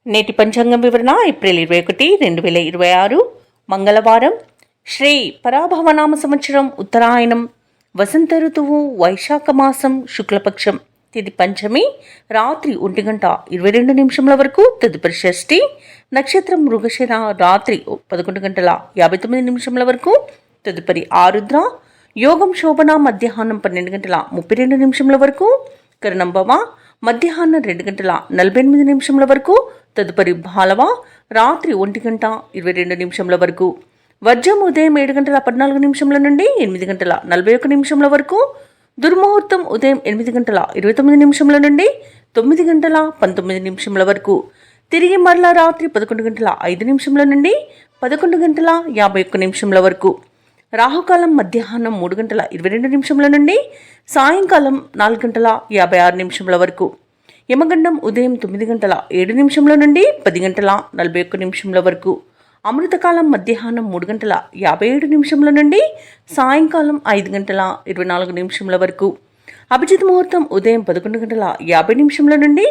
నేటి పంచాంగం వివరణ ఏప్రిల్ 21, 2026 మంగళవారం. శ్రీ పరాభవనామ సంవత్సరం ఉత్తరాయణం, వసంత ఋతువు, వైశాఖ మాసం, శుక్లపక్షం. తిథి పంచమి, రాత్రి 1:22 వరకు. తదుపరి షష్ఠి. నక్షత్రం మృగశిర, రాత్రి 11:59 వరకు. తదుపరి ఆరుద్ర. యోగం శోభన, మధ్యాహ్నం 12:32 వరకు. కరణంభవ, మధ్యాహ్నం 2:48 వరకు. తదుపరి భాలవ, రాత్రి 1:22 వరకు. వర్జం ఉదయం 7:14 నుండి 8:41 వరకు. దుర్ముహూర్తం ఉదయం 8:29 నుండి 9:19 వరకు. తిరిగి మరలా రాత్రి 11:05 నుండి 11:51 వరకు. రాహుకాలం మధ్యాహ్నం 3:22 నుండి సాయంకాలం 4:56 వరకు. యమగండం ఉదయం 9:07 నుండి 10:41 వరకు. అమృతకాలం మధ్యాహ్నం 3:57 నుండి సాయంకాలం 5:24 వరకు. అభిజిత్ ముహూర్తం ఉదయం 11:50 నుండి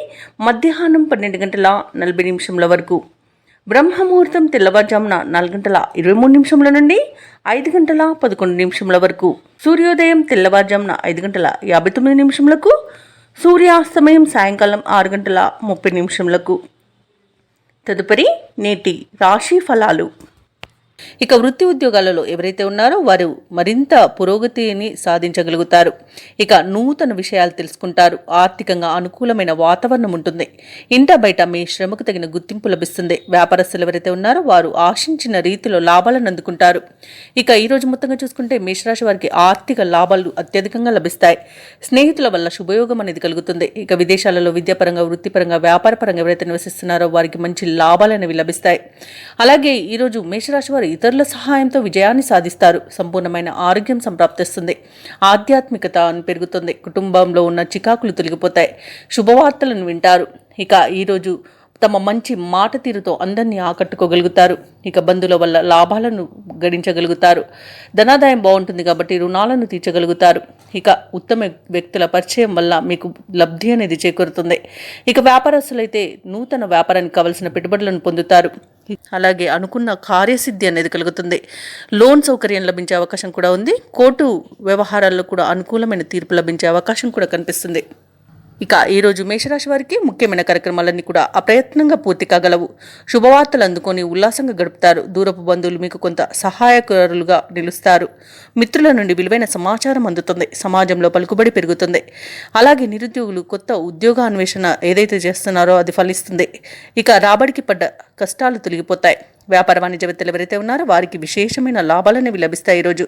మధ్యాహ్నం 12:40 వరకు. బ్రహ్మముహూర్తం తెల్లవారుజామున 4:23 నుండి 5:11 వరకు. సూర్యోదయం తెల్లవారుజామున 5:59. సూర్యాస్తమయం సాయంకాలం 6:30. తదుపరి నేటి రాశి ఫలాలు. ఇక వృత్తి ఉద్యోగాలలో ఎవరైతే ఉన్నారో వారు మరింత పురోగతిని సాధించగలుగుతారు. ఇక నూతన విషయాలు తెలుసుకుంటారు. ఆర్థికంగా అనుకూలమైన వాతావరణం ఉంటుంది. ఇంట బయట మీ శ్రమకు తగిన గుర్తింపు లభిస్తుంది. వ్యాపారస్తులు ఎవరైతే ఉన్నారో వారు ఆశించిన రీతిలో లాభాలను అందుకుంటారు. ఇక ఈ రోజు మొత్తంగా చూసుకుంటే మేషరాశి వారికి ఆర్థిక లాభాలు అత్యధికంగా లభిస్తాయి. స్నేహితుల వల్ల శుభయోగం అనేది కలుగుతుంది. ఇక విదేశాలలో విద్యాపరంగా, వృత్తిపరంగా, వ్యాపారపరంగా ఎవరైతే నివసిస్తున్నారో వారికి మంచి లాభాలు అనేవి లభిస్తాయి. అలాగే ఈరోజు మేషరాశి వారు ఇతరుల సహాయంతో విజయాన్ని సాధిస్తారు. సంపూర్ణమైన ఆరోగ్యం సంప్రాప్తిస్తుంది. ఆధ్యాత్మికత పెరుగుతుంది. కుటుంబంలో ఉన్న చికాకులు తొలగిపోతాయి. శుభవార్తలను వింటారు. ఇక ఈరోజు తమ మంచి మాట తీరుతో అందరినీ ఆకట్టుకోగలుగుతారు. ఇక బంధువుల వల్ల లాభాలను గడించగలుగుతారు. ధనాదాయం బాగుంటుంది కాబట్టి రుణాలను తీర్చగలుగుతారు. ఇక ఉత్తమ వ్యక్తుల పరిచయం వల్ల మీకు లబ్ధి అనేది చేకూరుతుంది. ఇక వ్యాపారస్తులైతే నూతన వ్యాపారానికి కావలసిన పెట్టుబడులను పొందుతారు. అలాగే అనుకున్న కార్యసిద్ధి అనేది కలుగుతుంది. లోన్ సౌకర్యం లభించే అవకాశం కూడా ఉంది. కోర్టు వ్యవహారాల్లో కూడా అనుకూలమైన తీర్పు లభించే అవకాశం కూడా కనిపిస్తుంది. ఇక ఈరోజు మేషరాశి వారికి ముఖ్యమైన కార్యక్రమాలన్నీ కూడా అప్రయత్నంగా పూర్తి కాగలవు. శుభవార్తలు అందుకొని ఉల్లాసంగా గడుపుతారు. దూరపు బంధువులు మీకు కొంత సహాయకులుగా నిలుస్తారు. మిత్రుల నుండి విలువైన సమాచారం అందుతుంది. సమాజంలో పలుకుబడి పెరుగుతుంది. అలాగే నిరుద్యోగులు కొత్త ఉద్యోగాన్వేషణ ఏదైతే చేస్తున్నారో అది ఫలిస్తుంది. ఇక రాబడికి పడ్డ కష్టాలు తొలగిపోతాయి. వ్యాపార వాణిజ్యవేత్తలు ఎవరైతే ఉన్నారో వారికి విశేషమైన లాభాలనేవి లభిస్తాయి. ఈరోజు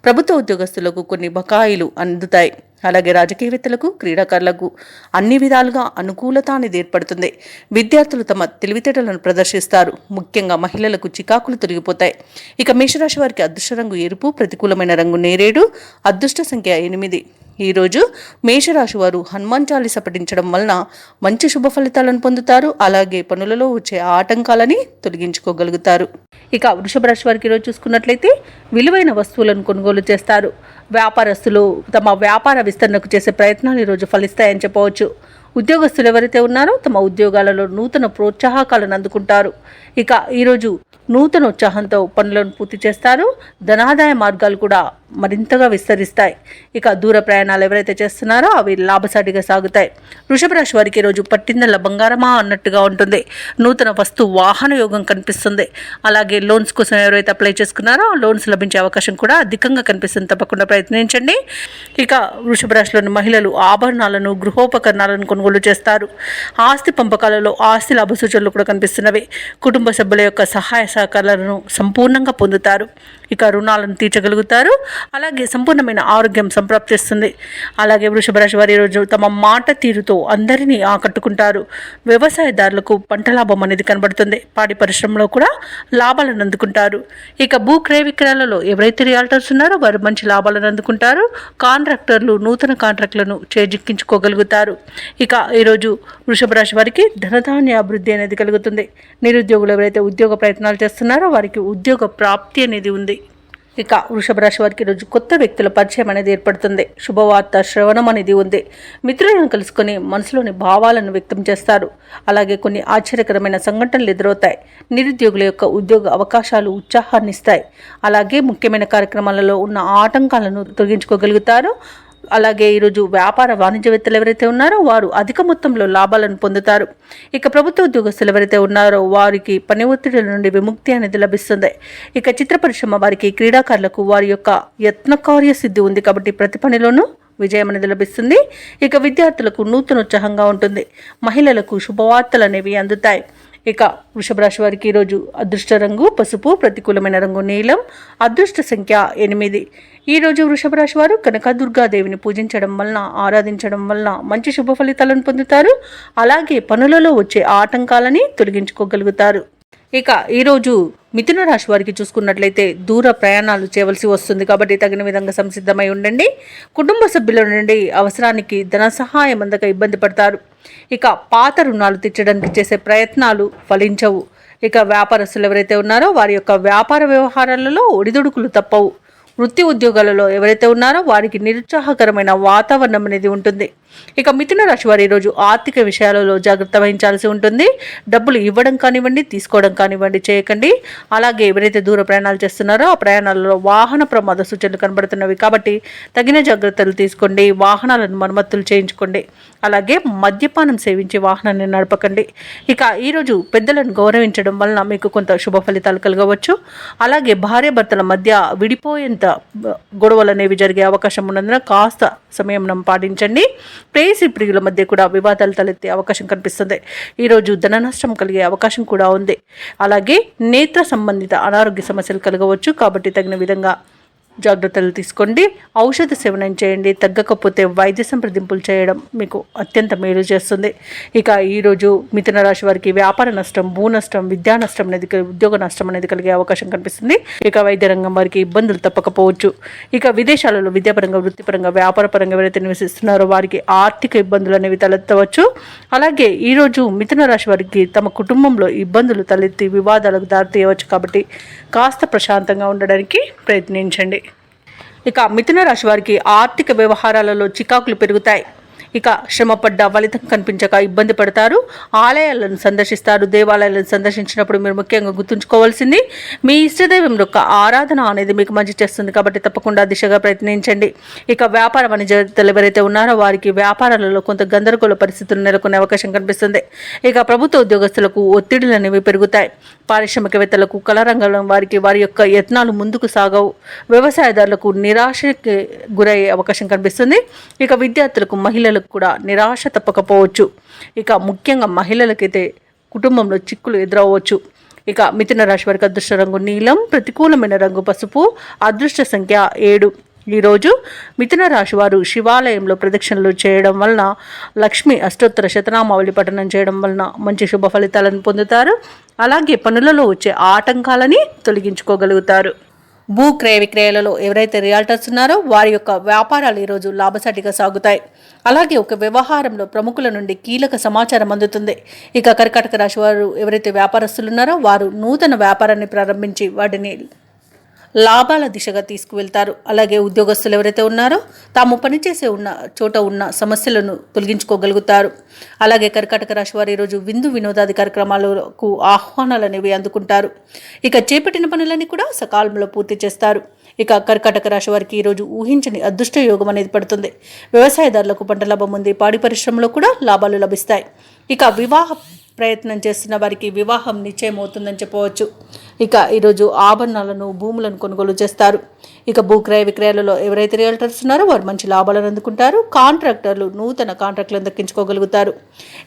ప్రభుత్వ ఉద్యోగస్తులకు కొన్ని బకాయిలు అందుతాయి. అలాగే రాజకీయవేత్తలకు, క్రీడాకారులకు అన్ని విధాలుగా అనుకూలత అనేది ఏర్పడుతుంది. విద్యార్థులు తమ తెలివితేటలను ప్రదర్శిస్తారు. ముఖ్యంగా మహిళలకు చికాకులు తొలగిపోతాయి. ఇక మేషరాశి వారికి అదృష్ట రంగు ఎరుపు, ప్రతికూలమైన రంగు నేరేడు, అదృష్ట సంఖ్య 8. ఈరోజు మేషరాశి వారు హనుమాన్ చాలీస పఠించడం వలన మంచి శుభ ఫలితాలను పొందుతారు. అలాగే పనులలో వచ్చే ఆటంకాలని తొలగించుకోగలుగుతారు. ఇక వృషభ రాశి వారికి ఈరోజు చూసుకున్నట్లయితే విలువైన వస్తువులను కొనుగోలు చేస్తారు. వ్యాపారస్తులు తమ వ్యాపార విస్తరణకు చేసే ప్రయత్నాలు ఈరోజు ఫలిస్తాయని చెప్పవచ్చు. ఉద్యోగస్తులు ఎవరైతే ఉన్నారో తమ ఉద్యోగాలలో నూతన ప్రోత్సాహకాలను అందుకుంటారు. ఇక ఈరోజు నూతన ఉత్సాహంతో పనులను పూర్తి చేస్తారు. ధనాదాయ మార్గాలు కూడా మరింతగా విస్తరిస్తాయి. ఇక దూర ప్రయాణాలు ఎవరైతే చేస్తున్నారో అవి లాభసాటిగా సాగుతాయి. వృషభ రాశి వారికి ఈరోజు పట్టిందల బంగారమా అన్నట్టుగా ఉంటుంది. నూతన వస్తు వాహన యోగం కనిపిస్తుంది. అలాగే లోన్స్ కోసం ఎవరైతే అప్లై చేసుకున్నారో లోన్స్ లభించే అవకాశం కూడా అధికంగా కనిపిస్తుంది. తప్పకుండా ప్రయత్నించండి. ఇక వృషభ రాశిలోని మహిళలు ఆభరణాలను, గృహోపకరణాలను కొనుగోలు చేస్తారు. ఆస్తి పంపకాలలో ఆస్తి లాభ సూచనలు కూడా కనిపిస్తున్నవి. కుటుంబ సభ్యుల యొక్క సహాయ సహకారాలను సంపూర్ణంగా పొందుతారు. ఇక రుణాలను తీర్చగలుగుతారు. అలాగే సంపూర్ణమైన ఆరోగ్యం సంప్రాప్తిస్తుంది. అలాగే వృషభ రాశి వారి రోజు తమ మాట తీరుతో అందరినీ ఆకట్టుకుంటారు. వ్యవసాయదారులకు పంట లాభం అనేది కనబడుతుంది. పాడి పరిశ్రమలో కూడా లాభాలను అందుకుంటారు. ఇక భూ క్రయ విక్రయాలలో ఎవరైతే రియాల్టర్స్ ఉన్నారో వారు మంచి లాభాలను అందుకుంటారు. కాంట్రాక్టర్లు నూతన కాంట్రాక్టులను చేజిక్కించుకోగలుగుతారు. ఇక ఈరోజు వృషభ రాశి వారికి ధనధాన్య అభివృద్ధి అనేది కలుగుతుంది. నిరుద్యోగులు ఎవరైతే ఉద్యోగ ప్రయత్నాలు చేస్తున్నారో వారికి ఉద్యోగ ప్రాప్తి అనేది ఉంది. ఇక వృషభ రాశి వారికి ఈరోజు కొత్త వ్యక్తుల పరిచయం అనేది ఏర్పడుతుంది. శుభవార్త శ్రవణం అనేది ఉంది. మిత్రులను కలుసుకొని మనసులోని భావాలను వ్యక్తం చేస్తారు. అలాగే కొన్ని ఆశ్చర్యకరమైన సంఘటనలు ఎదురవుతాయి. నిరుద్యోగుల యొక్క ఉద్యోగ అవకాశాలు ఉత్సాహాన్ని ఇస్తాయి. అలాగే ముఖ్యమైన కార్యక్రమాలలో ఉన్న ఆటంకాలను తొలగించుకోగలుగుతారు. అలాగే ఈరోజు వ్యాపార వాణిజ్యవేత్తలు ఎవరైతే ఉన్నారో వారు అధిక మొత్తంలో లాభాలను పొందుతారు. ఇక ప్రభుత్వ ఉద్యోగస్తులు ఎవరైతే ఉన్నారో వారికి పని ఒత్తిడిల నుండి విముక్తి అనేది లభిస్తుంది. ఇక చిత్ర పరిశ్రమ వారికి, క్రీడాకారులకు వారి యొక్క యత్నకార్య సిద్ధి ఉంది కాబట్టి ప్రతి పనిలోనూ విజయం అనేది లభిస్తుంది. ఇక విద్యార్థులకు నూతనోత్సాహంగా ఉంటుంది. మహిళలకు శుభవార్తలు అనేవి అందుతాయి. ఇక వృషభ రాశి వారికి ఈరోజు అదృష్ట రంగు పసుపు, ప్రతికూలమైన రంగు నీలం, అదృష్ట సంఖ్య 8. ఈరోజు వృషభ రాశి వారు కనకదుర్గాదేవిని పూజించడం వలన, ఆరాధించడం వలన మంచి శుభ ఫలితాలను పొందుతారు. అలాగే పనులలో వచ్చే ఆటంకాలని తొలగించుకోగలుగుతారు. ఇక ఈరోజు మిథున రాశి వారికి చూసుకున్నట్లయితే దూర ప్రయాణాలు చేయవలసి వస్తుంది కాబట్టి తగిన విధంగా సంసిద్ధమై ఉండండి. కుటుంబ సభ్యుల నుండి అవసరానికి ధన సహాయం అందక ఇబ్బంది పడతారు. ఇక పాత రుణాలు తీర్చడానికి చేసే ప్రయత్నాలు ఫలించవు. ఇక వ్యాపారస్తులు ఎవరైతే ఉన్నారో వారి యొక్క వ్యాపార వ్యవహారాలలో ఒడిదుడుకులు తప్పవు. వృత్తి ఉద్యోగాలలో ఎవరైతే ఉన్నారో వారికి నిరుత్సాహకరమైన వాతావరణం అనేది ఉంటుంది. ఇక మిథున రాశి వారు ఈరోజు ఆర్థిక విషయాలలో జాగ్రత్త వహించాల్సి ఉంటుంది. డబ్బులు ఇవ్వడం కానివ్వండి, తీసుకోవడం కానివ్వండి చేయకండి. అలాగే ఎవరైతే దూర ప్రయాణాలు చేస్తున్నారో ఆ ప్రయాణాలలో వాహన ప్రమాద సూచనలు కనబడుతున్నవి కాబట్టి తగిన జాగ్రత్తలు తీసుకోండి. వాహనాలను మరమ్మతులు చేయించుకోండి. అలాగే మద్యపానం సేవించి వాహనాన్ని నడపకండి. ఇక ఈరోజు పెద్దలను గౌరవించడం వలన మీకు కొంత శుభ ఫలితాలు కలగవచ్చు. అలాగే భార్యాభర్తల మధ్య విడిపోయేంత గొడవలు అనేవి జరిగే అవకాశం ఉన్నందున కాస్త సమయం పాటించండి. ప్రేయసి ప్రియుల మధ్య కూడా వివాదాలు తలెత్తే అవకాశం కనిపిస్తుంది. ఈరోజు ధన నష్టం కలిగే అవకాశం కూడా ఉంది. అలాగే నేత్ర సంబంధిత అనారోగ్య సమస్యలు కలగవచ్చు కాబట్టి తగిన విధంగా జాగ్రత్తలు తీసుకోండి. ఔషధ సేవనం చేయండి. తగ్గకపోతే వైద్య సంప్రదింపులు చేయడం మీకు అత్యంత మేలు చేస్తుంది. ఇక ఈరోజు మిథున రాశి వారికి వ్యాపార నష్టం, భూ నష్టం, విద్యా నష్టం అనేది, ఉద్యోగ నష్టం అనేది కలిగే అవకాశం కనిపిస్తుంది. ఇక వైద్య రంగం వారికి ఇబ్బందులు తప్పకపోవచ్చు. ఇక విదేశాలలో విద్యాపరంగా, వృత్తిపరంగా, వ్యాపారపరంగా ఎవరైతే నివసిస్తున్నారో వారికి ఆర్థిక ఇబ్బందులు అనేవి తలెత్తవచ్చు. అలాగే ఈరోజు మిథున రాశి వారికి తమ కుటుంబంలో ఇబ్బందులు తలెత్తి వివాదాలకు దారితీయవచ్చు కాబట్టి కాస్త ప్రశాంతంగా ఉండడానికి ప్రయత్నించండి. ఇక మిథున రాశి వారికి ఆర్థిక వ్యవహారాలలో చికాకులు పెరుగుతాయి. ఇక శ్రమపడ్డ ఫలితం కనిపించక ఇబ్బంది పడతారు. ఆలయాలను సందర్శిస్తారు. దేవాలయాలను సందర్శించినప్పుడు మీరు ముఖ్యంగా గుర్తుంచుకోవాల్సింది మీ ఇష్టదైవం యొక్క ఆరాధన అనేది మీకు మంచి చేస్తుంది కాబట్టి తప్పకుండా దిశగా ప్రయత్నించండి. ఇక వ్యాపార వాణిజ్యవేత్తలు ఎవరైతే ఉన్నారో వారికి వ్యాపారాలలో కొంత గందరగోళ పరిస్థితులు నెలకొనే అవకాశం కనిపిస్తుంది. ఇక ప్రభుత్వ ఉద్యోగస్తులకు ఒత్తిడులు అనేవి పెరుగుతాయి. పారిశ్రామికవేత్తలకు, కళారంగంలో వారికి వారి యొక్క యత్నాలు ముందుకు సాగవు. వ్యవసాయదారులకు నిరాశకి గురయ్యే అవకాశం కనిపిస్తుంది. ఇక విద్యార్థులకు, మహిళలకు కూడా నిరాశ తప్పకపోవచ్చు. ఇక ముఖ్యంగా మహిళలకైతే కుటుంబంలో చిక్కులు ఎదురవ్వచ్చు. ఇక మిథున రాశి వారికి అదృష్ట రంగు నీలం, ప్రతికూలమైన రంగు పసుపు, అదృష్ట సంఖ్య 7. ఈరోజు మిథున రాశి వారు శివాలయంలో ప్రదక్షిణలు చేయడం వలన, లక్ష్మి అష్టోత్తర శతనామావళి పఠనం చేయడం వలన మంచి శుభ ఫలితాలను పొందుతారు. అలాగే పనులలో వచ్చే ఆటంకాలని తొలగించుకోగలుగుతారు. భూ క్రయ విక్రయాలలో ఎవరైతే రియాల్టర్స్ ఉన్నారో వారి యొక్క వ్యాపారాలు ఈరోజు లాభసాటిగా సాగుతాయి. అలాగే ఒక వ్యవహారంలో ప్రముఖుల నుండి కీలక సమాచారం అందుతుంది. ఇక కర్కాటక రాశి వారు ఎవరైతే వ్యాపారస్తులు ఉన్నారో వారు నూతన వ్యాపారాన్ని ప్రారంభించి వాటిని లాభాల దిశగా తీసుకువెళ్తారు. అలాగే ఉద్యోగస్తులు ఎవరైతే ఉన్నారో తాము పనిచేసే చోట ఉన్న సమస్యలను తొలగించుకోగలుగుతారు. అలాగే కర్కాటక రాశి వారు ఈరోజు విందు వినోదాది కార్యక్రమాలకు ఆహ్వానాలు అనేవి అందుకుంటారు. ఇక చేపట్టిన పనులన్నీ కూడా సకాలంలో పూర్తి చేస్తారు. ఇక కర్కాటక రాశి వారికి ఈరోజు ఊహించని అదృష్ట యోగం అనేది పడుతుంది. వ్యవసాయదారులకు పంట లాభం ఉంది. పాడి పరిశ్రమలో కూడా లాభాలు లభిస్తాయి. ఇక వివాహ ప్రయత్నం చేస్తున్న వారికి వివాహం నిశ్చయం అవుతుందని చెప్పవచ్చు. ఇక ఈరోజు ఆభరణాలను, భూములను కొనుగోలు చేస్తారు. ఇక భూక్రయ విక్రయాలలో ఎవరైతే రియల్టర్స్ ఉన్నారో వారు మంచి లాభాలను అందుకుంటారు. కాంట్రాక్టర్లు నూతన కాంట్రాక్టులను దక్కించుకోగలుగుతారు.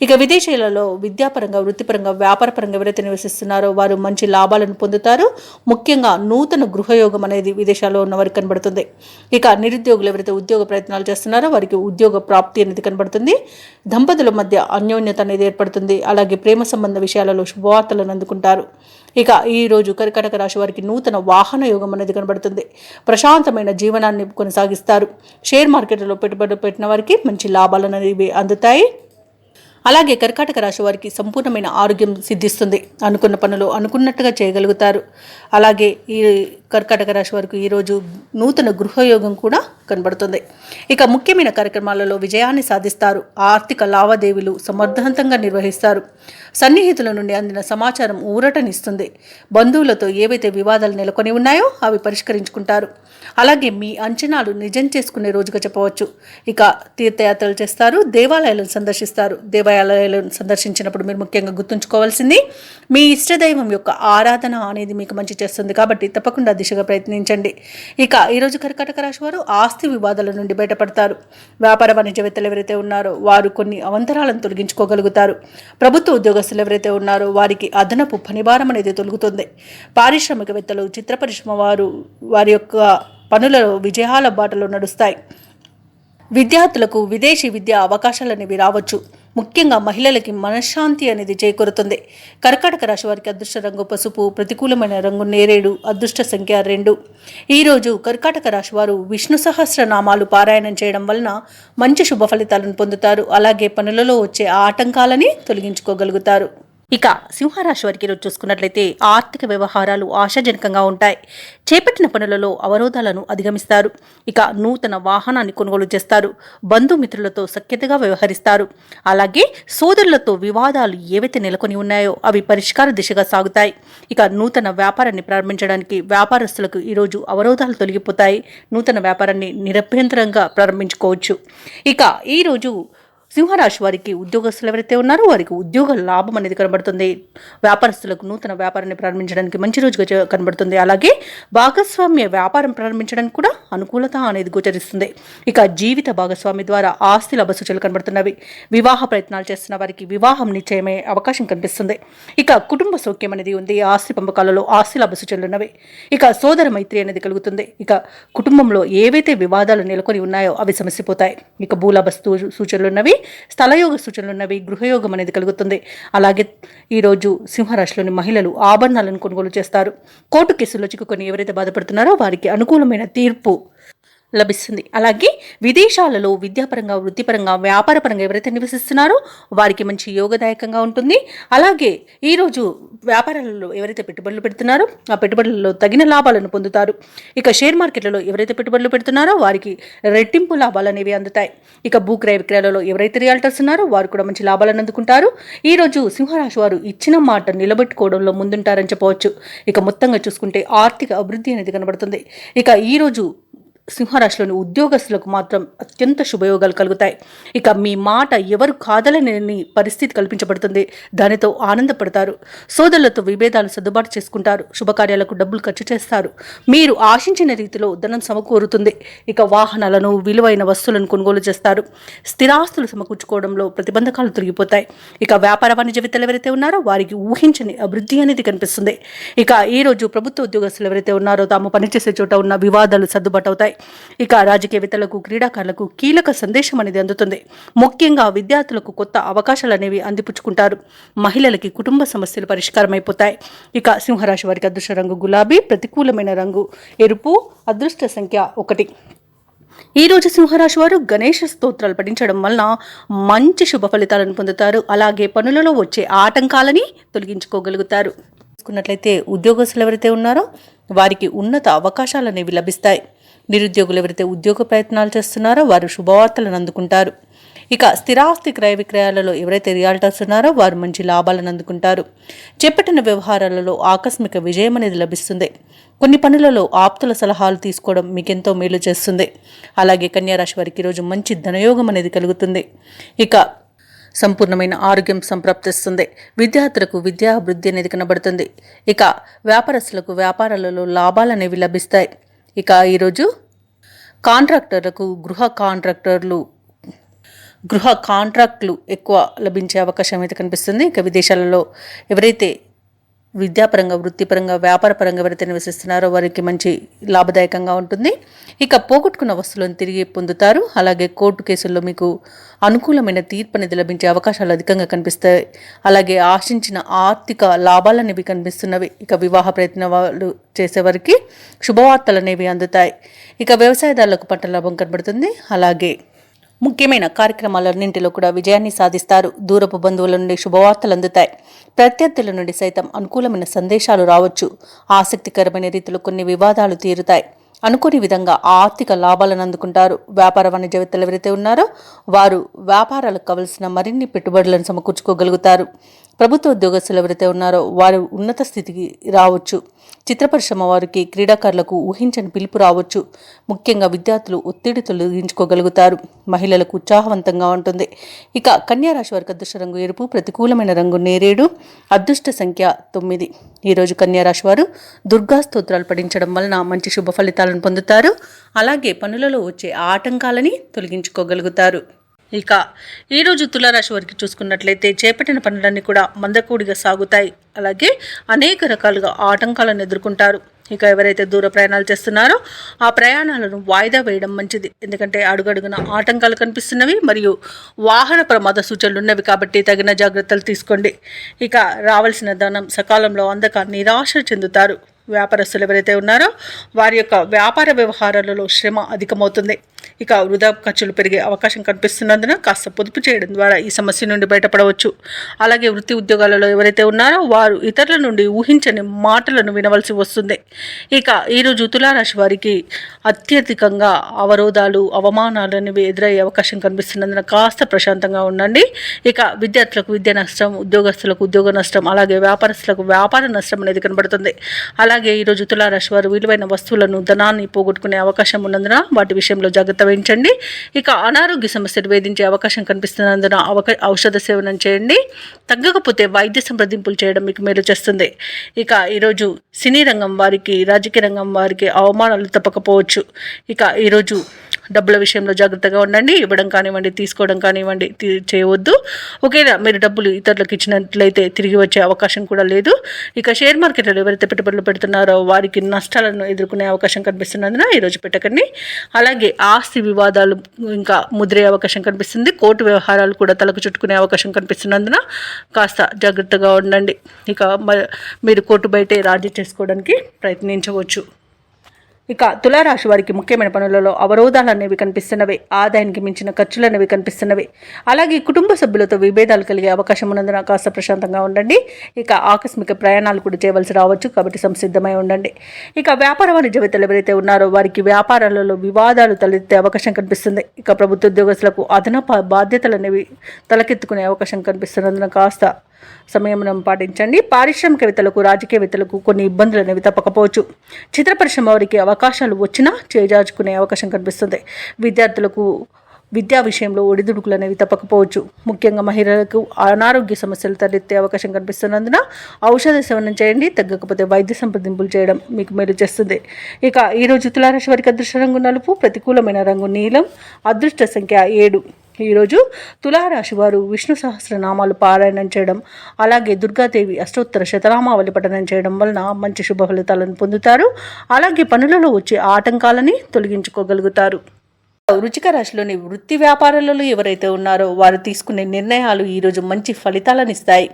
ఇక విదేశీయులలో విద్యాపరంగా, వృత్తిపరంగా, వ్యాపారపరంగా ఎవరైతే నివసిస్తున్నారో వారు మంచి లాభాలను పొందుతారు. ముఖ్యంగా నూతన గృహయోగం అనేది విదేశాల్లో ఉన్న వారికి కనబడుతుంది. ఇక నిరుద్యోగులు ఎవరైతే ఉద్యోగ ప్రయత్నాలు చేస్తున్నారో వారికి ఉద్యోగ ప్రాప్తి అనేది కనబడుతుంది. దంపతుల మధ్య అన్యోన్యత అనేది ఏర్పడుతుంది. అలాగే ప్రేమ సంబంధ విషయాలలో శుభవార్తలను అందుకుంటారు. ఇక ఈరోజు కర్కాటక రాశి వారికి నూతన వాహన యోగం అనేది కనబడుతుంది. ప్రశాంతమైన జీవనాన్ని కొనసాగిస్తారు. షేర్ మార్కెట్లో పెట్టుబడులు పెట్టిన వారికి మంచి లాభాలు అనేవి అందుతాయి. అలాగే కర్కాటక రాశి వారికి సంపూర్ణమైన ఆరోగ్యం సిద్ధిస్తుంది. అనుకున్న పనులు అనుకున్నట్టుగా చేయగలుగుతారు. అలాగే ఈ కర్కాటక రాశి వారికి ఈరోజు నూతన గృహయోగం కూడా కనబడుతుంది. ఇక ముఖ్యమైన కార్యక్రమాలలో విజయాన్ని సాధిస్తారు. ఆర్థిక లావాదేవీలు సమర్థవంతంగా నిర్వహిస్తారు. సన్నిహితుల నుండి అందిన సమాచారం ఊరటనిస్తుంది. బంధువులతో ఏవైతే వివాదాలు నెలకొని ఉన్నాయో అవి పరిష్కరించుకుంటారు. అలాగే మీ అంచనాలు నిజం చేసుకునే రోజుగా చెప్పవచ్చు. ఇక తీర్థయాత్రలు చేస్తారు, దేవాలయాలను సందర్శిస్తారు. దేవాలయాలను సందర్శించినప్పుడు మీరు ముఖ్యంగా గుర్తుంచుకోవాల్సింది మీ ఇష్టదైవం యొక్క ఆరాధన అనేది మీకు మంచి చేస్తుంది కాబట్టి తప్పకుండా దిశగా ప్రయత్నించండి. ఇక ఈరోజు కర్కాటక రాశి వారు ఆస్తి వివాదాల నుండి బయటపడతారు. వ్యాపార వాణిజ్యవేత్తలు ఎవరైతే ఉన్నారో వారు కొన్ని అవంతరాలను తొలగించుకోగలుగుతారు. ప్రభుత్వ ఉద్యోగస్తులు ఎవరైతే ఉన్నారో వారికి అదనపు పనిభారం అనేది తొలగుతుంది. పారిశ్రామికవేత్తలు, చిత్ర పరిశ్రమ వారి యొక్క పనులలో విజయాల బాటలో నడుస్తాయి. విద్యార్థులకు విదేశీ విద్యా అవకాశాలు అనేవి రావచ్చు. ముఖ్యంగా మహిళలకి మనశ్శాంతి అనేది చేకూరుతుంది. కర్కాటక రాశి వారికి అదృష్ట రంగు పసుపు, ప్రతికూలమైన రంగు నేరేడు, అదృష్ట సంఖ్య 2. ఈరోజు కర్కాటక రాశి వారు విష్ణు సహస్రనామాలు పారాయణం చేయడం వలన మంచి శుభ ఫలితాలను పొందుతారు. అలాగే పనులలో వచ్చే ఆటంకాలని తొలగించుకోగలుగుతారు. ఇక సింహరాశి వారికి ఈరోజు చూసుకున్నట్లయితే ఆర్థిక వ్యవహారాలు ఆశాజనకంగా ఉంటాయి. చేపట్టిన పనులలో అవరోధాలను అధిగమిస్తారు. ఇక నూతన వాహనాన్ని కొనుగోలు చేస్తారు. బంధుమిత్రులతో సఖ్యతగా వ్యవహరిస్తారు. అలాగే సోదరులతో వివాదాలు ఏవైతే నెలకొని ఉన్నాయో అవి పరిష్కార దిశగా సాగుతాయి. ఇక నూతన వ్యాపారాన్ని ప్రారంభించడానికి వ్యాపారస్తులకు ఈరోజు అవరోధాలు తొలగిపోతాయి. నూతన వ్యాపారాన్ని నిరభ్యంతరంగా ప్రారంభించుకోవచ్చు. ఇక ఈరోజు సింహరాశి వారికి ఉద్యోగస్తులు ఎవరైతే ఉన్నారో వారికి ఉద్యోగ లాభం అనేది కనబడుతుంది. వ్యాపారస్తులకు నూతన వ్యాపారాన్ని ప్రారంభించడానికి మంచి రోజుగా కనబడుతుంది. అలాగే భాగస్వామ్య వ్యాపారం ప్రారంభించడానికి కూడా అనుకూలత అనేది గోచరిస్తుంది. ఇక జీవిత భాగస్వామి ద్వారా ఆస్తి లాభ సూచనలు కనబడుతున్నవి. వివాహ ప్రయత్నాలు చేస్తున్న వారికి వివాహం నిశ్చయమే అవకాశం కనిపిస్తుంది. ఇక కుటుంబ సౌఖ్యం అనేది ఉంది. ఆస్తి పంపకాలలో ఆస్తి లాభ సూచనలు ఉన్నవి. ఇక సోదర మైత్రి అనేది కలుగుతుంది. ఇక కుటుంబంలో ఏవైతే వివాదాలు నెలకొని ఉన్నాయో అవి సమసిపోతాయి. ఇక భూలాభ సూచనలు ఉన్నవి. స్థలయోగ సూచనలు ఉన్నవి. గృహయోగం అనేది కలుగుతుంది. అలాగే ఈరోజు సింహరాశిలోని మహిళలు ఆభరణాలను కొనుగోలు చేస్తారు. కోర్టు కేసుల్లో చిక్కుకొని ఎవరైతే బాధపడుతున్నారో వారికి అనుకూలమైన తీర్పు లభిస్తుంది. అలాగే విదేశాలలో విద్యాపరంగా, వృత్తిపరంగా, వ్యాపారపరంగా ఎవరైతే నివసిస్తున్నారో వారికి మంచి యోగదాయకంగా ఉంటుంది. అలాగే ఈరోజు వ్యాపారాలలో ఎవరైతే పెట్టుబడులు పెడుతున్నారో ఆ పెట్టుబడులలో తగిన లాభాలను పొందుతారు. ఇక షేర్ మార్కెట్లలో ఎవరైతే పెట్టుబడులు పెడుతున్నారో వారికి రెట్టింపు లాభాలు అనేవి అందుతాయి. ఇక భూక్రయ విక్రయాలలో ఎవరైతే రియాల్టర్స్ ఉన్నారో వారు కూడా మంచి లాభాలను అందుకుంటారు. ఈరోజు సింహరాశి వారు ఇచ్చిన మాట నిలబెట్టుకోవడంలో ముందుంటారని చెప్పవచ్చు. ఇక మొత్తంగా చూసుకుంటే ఆర్థిక అభివృద్ధి అనేది కనబడుతుంది. ఇక ఈరోజు సింహరాశిలోని ఉద్యోగస్తులకు మాత్రం అత్యంత శుభయోగాలు కలుగుతాయి. ఇక మీ మాట ఎవరు కాదలని పరిస్థితి కల్పించబడుతుంది. దానితో ఆనందపడతారు. సోదరులతో విభేదాలు సర్దుబాటు చేసుకుంటారు. శుభకార్యాలకు డబ్బులు ఖర్చు చేస్తారు. మీరు ఆశించిన రీతిలో ధనం సమకూరుతుంది. ఇక వాహనాలను, విలువైన వస్తువులను కొనుగోలు చేస్తారు. స్థిరాస్తులు సమకూర్చుకోవడంలో ప్రతిబంధకాలు తొలగిపోతాయి. ఇక వ్యాపార వాణిజ్యవేత్తలు ఎవరైతే ఉన్నారో వారికి ఊహించని అభివృద్ధి అనేది కనిపిస్తుంది. ఇక ఈరోజు ప్రభుత్వ ఉద్యోగస్తులు ఎవరైతే ఉన్నారో తాము పనిచేసే చోట ఉన్న వివాదాలు సర్దుబాటు అవుతాయి. ఇక రాజకీయవేత్తలకు, క్రీడాకారులకు కీలక సందేశం అనేది అందుతుంది. ముఖ్యంగా విద్యార్థులకు కొత్త అవకాశాలు అనేవి అందిపుచ్చుకుంటారు. మహిళలకి కుటుంబ సమస్యలు పరిష్కారం అయిపోతాయి. ఇక సింహరాశి వారికి అదృష్ట రంగు గులాబీ, ప్రతికూలమైన రంగు ఎరుపు, అదృష్ట సంఖ్య 1. ఈరోజు సింహరాశి వారు గణేష స్తోత్రాలు పఠించడం వలన మంచి శుభ ఫలితాలను పొందుతారు. అలాగే పనులలో వచ్చే ఆటంకాలని తొలగించుకోగలుగుతారు. చూసుకున్నట్లయితే ఉద్యోగస్తులు ఎవరైతే ఉన్నారో వారికి ఉన్నత అవకాశాలు అనేవి లభిస్తాయి. నిరుద్యోగులు ఎవరైతే ఉద్యోగ ప్రయత్నాలు చేస్తున్నారో వారు శుభవార్తలను అందుకుంటారు. ఇక స్థిరాస్తి క్రయ విక్రయాలలో ఎవరైతే రియాల్టర్స్ ఉన్నారో వారు మంచి లాభాలను అందుకుంటారు. చేపట్టిన వ్యవహారాలలో ఆకస్మిక విజయం అనేది లభిస్తుంది. కొన్ని పనులలో ఆప్తుల సలహాలు తీసుకోవడం మీకెంతో మేలు చేస్తుంది. అలాగే కన్యారాశి వారికి ఈరోజు మంచి ధనయోగం అనేది కలుగుతుంది. ఇక సంపూర్ణమైన ఆరోగ్యం సంప్రాప్తిస్తుంది. విద్యార్థులకు విద్యా అభివృద్ధి అనేది కనబడుతుంది. ఇక వ్యాపారస్తులకు వ్యాపారాలలో లాభాలు అనేవి లభిస్తాయి. ఇక ఈరోజు కాంట్రాక్టర్లకు గృహ కాంట్రాక్టులు ఎక్కువ లభించే అవకాశం అయితే కనిపిస్తుంది. ఇక విదేశాలలో ఎవరైతే విద్యాపరంగా, వృత్తిపరంగా, వ్యాపారపరంగా ఎవరైతే నివసిస్తున్నారో వారికి మంచి లాభదాయకంగా ఉంటుంది. ఇక పోగొట్టుకున్న వస్తువులను తిరిగి పొందుతారు. అలాగే కోర్టు కేసుల్లో మీకు అనుకూలమైన తీర్పు అనేది లభించే అవకాశాలు అధికంగా కనిపిస్తాయి. అలాగే ఆశించిన ఆర్థిక లాభాలు అనేవి కనిపిస్తున్నవి. ఇక వివాహ ప్రయత్నాలు చేసేవారికి శుభవార్తలు అనేవి అందుతాయి. ఇక వ్యవసాయదారులకు పంట లాభం కనబడుతుంది. అలాగే ముఖ్యమైన కార్యక్రమాలన్నింటిలో కూడా విజయాన్ని సాధిస్తారు. దూరపు బంధువుల నుండి శుభవార్తలు అందుతాయి. ప్రత్యర్థుల నుండి సైతం అనుకూలమైన సందేశాలు రావచ్చు. ఆసక్తికరమైన రీతిలో కొన్ని వివాదాలు తీరుతాయి. అనుకోని విధంగా ఆర్థిక లాభాలను అందుకుంటారు. వ్యాపార వాణిజ్యవేత్తలు ఎవరైతే ఉన్నారో వారు వ్యాపారాలకు కావలసిన మరిన్ని పెట్టుబడులను సమకూర్చుకోగలుగుతారు. ప్రభుత్వ ఉద్యోగస్తులు ఎవరైతే ఉన్నారో వారు ఉన్నత స్థితికి రావచ్చు. చిత్ర పరిశ్రమ వారికి, క్రీడాకారులకు ఊహించని పిలుపు రావచ్చు. ముఖ్యంగా విద్యార్థులు ఒత్తిడి తొలగించుకోగలుగుతారు. మహిళలకు ఉత్సాహవంతంగా ఉంటుంది. ఇక కన్యా రాశి వారికి అదృష్ట రంగు ఎరుపు, ప్రతికూలమైన రంగు నేరేడు, అదృష్ట సంఖ్య 9. ఈరోజు కన్యా రాశి వారు దుర్గా స్తోత్రాలు పఠించడం వలన మంచి శుభ ఫలితాలను పొందుతారు. అలాగే పనులలో వచ్చే ఆటంకాలని తొలగించుకోగలుగుతారు. ఇక ఈరోజు తులారాశి వారికి చూసుకున్నట్లయితే చేపట్టిన పనులన్నీ కూడా మందకూడిగా సాగుతాయి. అలాగే అనేక రకాలుగా ఆటంకాలను ఎదుర్కొంటారు. ఇక ఎవరైతే దూర ప్రయాణాలు చేస్తున్నారో ఆ ప్రయాణాలను వాయిదా వేయడం మంచిది. ఎందుకంటే అడుగడుగున ఆటంకాలు కనిపిస్తున్నవి మరియు వాహన ప్రమాద సూచనలు ఉన్నవి కాబట్టి తగిన జాగ్రత్తలు తీసుకోండి. ఇక రావాల్సిన ధనం సకాలంలో అందక నిరాశ చెందుతారు. వ్యాపారస్తులు ఎవరైతే ఉన్నారో వారి యొక్క వ్యాపార వ్యవహారాలలో శ్రమ అధికమవుతుంది. ఇక వృధా ఖర్చులు పెరిగే అవకాశం కనిపిస్తున్నందున కాస్త పొదుపు చేయడం ద్వారా ఈ సమస్య నుండి బయటపడవచ్చు. అలాగే వృత్తి ఉద్యోగాలలో ఎవరైతే ఉన్నారో వారు ఇతరుల నుండి ఊహించని మాటలను వినవలసి వస్తుంది. ఇక ఈరోజు తులారాశి వారికి అత్యధికంగా అవరోధాలు, అవమానాలు అనేవి ఎదురయ్యే అవకాశం కనిపిస్తున్నందున కాస్త ప్రశాంతంగా ఉండండి. ఇక విద్యార్థులకు విద్య నష్టం, ఉద్యోగస్తులకు ఉద్యోగ నష్టం, అలాగే వ్యాపారస్తులకు వ్యాపార నష్టం అనేది కనబడుతుంది. అలాగే ఈరోజు తులారాశి వారు విలువైన వస్తువులను, ధనాన్ని పోగొట్టుకునే అవకాశం ఉన్నందున వాటి విషయంలో జాగ్రత్త వహించండి. ఇక అనారోగ్య సమస్యలు వేధించే అవకాశం కనిపిస్తున్నందున ఔషధ సేవనం చేయండి. తగ్గకపోతే వైద్య సంప్రదింపులు చేయడం మీకు మేలు చేస్తుంది. ఇక ఈరోజు సినీ రంగం వారికి, రాజకీయ రంగం వారికి అవమానాలు తప్పకపోవచ్చు. ఇక ఈరోజు డబ్బుల విషయంలో జాగ్రత్తగా ఉండండి. ఇవ్వడం కానివ్వండి, తీసుకోవడం కానివ్వండి చేయవద్దు. ఒకేలా మీరు డబ్బులు ఇతరులకు ఇచ్చినట్లయితే తిరిగి వచ్చే అవకాశం కూడా లేదు. ఇక షేర్ మార్కెట్లో ఎవరైతే పెట్టుబడులు పెడుతున్నారో వారికి నష్టాలను ఎదుర్కొనే అవకాశం కనిపిస్తున్నందున ఈరోజు పెట్టకండి. అలాగే ఆస్తి వివాదాలు ఇంకా ముదిరే అవకాశం కనిపిస్తుంది. కోర్టు వ్యవహారాలు కూడా తలకు చుట్టుకునే అవకాశం కనిపిస్తున్నందున కాస్త జాగ్రత్తగా ఉండండి. ఇక మీరు కోర్టు బయటే రాజీ చేసుకోవడానికి ప్రయత్నించవచ్చు. ఇక తులారాశి వారికి ముఖ్యమైన పనులలో అవరోధాలు అనేవి కనిపిస్తున్నవి. ఆదాయానికి మించిన ఖర్చులు అనేవి కనిపిస్తున్నవి. అలాగే కుటుంబ సభ్యులతో విభేదాలు కలిగే అవకాశం ఉన్నందున కాస్త ప్రశాంతంగా ఉండండి. ఇక ఆకస్మిక ప్రయాణాలు కూడా చేయవలసి రావచ్చు కాబట్టి సంసిద్ధమై ఉండండి. ఇక వ్యాపార వాణిజ్యవేత్తలు ఎవరైతే ఉన్నారో వారికి వ్యాపారాలలో వివాదాలు తలెత్తే అవకాశం కనిపిస్తుంది. ఇక ప్రభుత్వ ఉద్యోగస్తులకు అదనపు బాధ్యతలు అనేవి తలకెత్తుకునే అవకాశం కనిపిస్తున్నందున కాస్త సంయమనం పాటించండి. పారిశ్రామికవేత్తలకు, రాజకీయవేత్తలకు కొన్ని ఇబ్బందులు అనేవి తప్పకపోవచ్చు. చిత్ర పరిశ్రమ వారికి అవకాశాలు వచ్చినా చేజార్చుకునే అవకాశం కనిపిస్తుంది. విద్యార్థులకు విద్యా విషయంలో ఒడిదుడుకులు అనేవి తప్పకపోవచ్చు. ముఖ్యంగా మహిళలకు అనారోగ్య సమస్యలు తలెత్తే అవకాశం కనిపిస్తున్నందున ఔషధ సేవనం చేయండి. తగ్గకపోతే వైద్య సంప్రదింపులు చేయడం మీకు మేలు చేస్తుంది. ఇక ఈరోజు తులారాశి వారికి అదృష్ట రంగు నలుపు, ప్రతికూలమైన రంగు నీలం, అదృష్ట సంఖ్య 7. ఈరోజు తులారాశి వారు విష్ణు సహస్రనామాలు పారాయణం చేయడం, అలాగే దుర్గాదేవి అష్టోత్తర శతనామావళి పఠనం చేయడం వలన మంచి శుభ ఫలితాలను పొందుతారు. అలాగే పనులలో వచ్చే ఆటంకాలని తొలగించుకోగలుగుతారు. వృశ్చిక రాశిలోని వృత్తి వ్యాపారాలలో ఎవరైతే ఉన్నారో వారు తీసుకునే నిర్ణయాలు ఈరోజు మంచి ఫలితాలను ఇస్తాయి.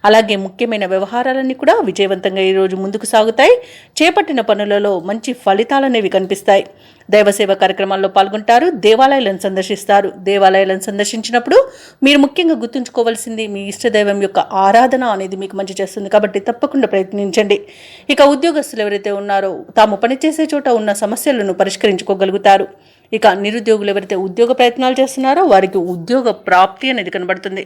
అలాగే ముఖ్యమైన వ్యవహారాలన్నీ కూడా విజయవంతంగా ఈరోజు ముందుకు సాగుతాయి. చేపట్టిన పనులలో మంచి ఫలితాలనేవి కనిపిస్తాయి. దైవసేవ కార్యక్రమాల్లో పాల్గొంటారు. దేవాలయాలను సందర్శిస్తారు. దేవాలయాలను సందర్శించినప్పుడు మీరు ముఖ్యంగా గుర్తుంచుకోవాల్సింది మీ ఇష్టదైవం యొక్క ఆరాధన అనేది మీకు మంచి చేస్తుంది కాబట్టి తప్పకుండా ప్రయత్నించండి. ఇక ఉద్యోగస్తులు ఎవరైతే ఉన్నారో తాము పనిచేసే చోట ఉన్న సమస్యలను పరిష్కరించుకోగలుగుతారు. ఇక నిరుద్యోగులు ఎవరైతే ఉద్యోగ ప్రయత్నాలు చేస్తున్నారో వారికి ఉద్యోగ ప్రాప్తి అనేది కనబడుతుంది.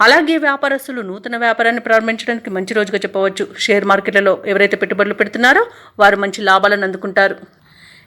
అలాగే వ్యాపారస్తులు నూతన వ్యాపారాన్ని ప్రారంభించడానికి మంచి రోజుగా చెప్పవచ్చు. షేర్ మార్కెట్లలో ఎవరైతే పెట్టుబడులు పెడుతున్నారో వారు మంచి లాభాలను అందుకుంటారు.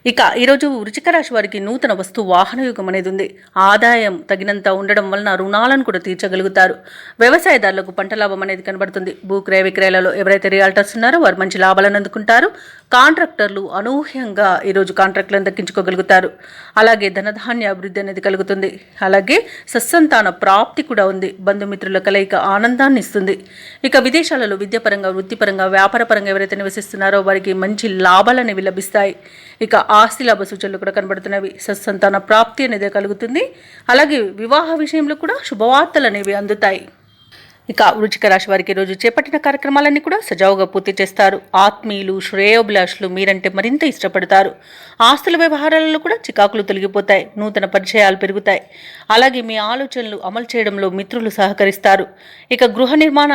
ఇక ఈరోజు వృశ్చిక రాశి వారికి నూతన వస్తు వాహన యుగం అనేది ఉంది. ఆదాయం తగినంత ఉండడం వలన రుణాలను కూడా తీర్చగలుగుతారు. వ్యవసాయదారులకు పంట లాభం అనేది కనబడుతుంది. భూక్రయ విక్రయాలలో ఎవరైతే రియాల్టర్స్ ఉన్నారో వారు మంచి లాభాలను అందుకుంటారు. కాంట్రాక్టర్లు అనూహ్యంగా ఈరోజు కాంట్రాక్టులను దక్కించుకోగలుగుతారు. అలాగే ధనధాన్య అభివృద్ధి అనేది కలుగుతుంది. అలాగే సత్సంతాన ప్రాప్తి కూడా ఉంది. బంధుమిత్రుల కలయిక ఆనందాన్ని ఇస్తుంది. ఇక విదేశాలలో విద్యాపరంగా, వృత్తిపరంగా, వ్యాపారపరంగా ఎవరైతే నివసిస్తున్నారో వారికి మంచి లాభాలు అనేవి లభిస్తాయి. ఇక ఆస్తి లాభ సూచనలు కూడా కనబడుతున్నవి. సత్సంతాన ప్రాప్తి అనేది కలుగుతుంది. అలాగే వివాహ విషయంలో కూడా శుభవార్తలు అనేవి అందుతాయి. ఇక వృశ్చిక రాశి వారికి రోజు చేపట్టిన కార్యక్రమాలన్నీ కూడా సజావుగా పూర్తి చేస్తారు. ఆత్మీయులు, శ్రేయోభిలాషులు మీరంటే మరింత ఇష్టపడతారు. ఆస్తుల వ్యవహారాలలో కూడా చికాకులు తొలగిపోతాయి. నూతన పరిచయాలు పెరుగుతాయి. అలాగే మీ ఆలోచనలు అమలు చేయడంలో మిత్రులు సహకరిస్తారు. ఇక గృహ నిర్మాణ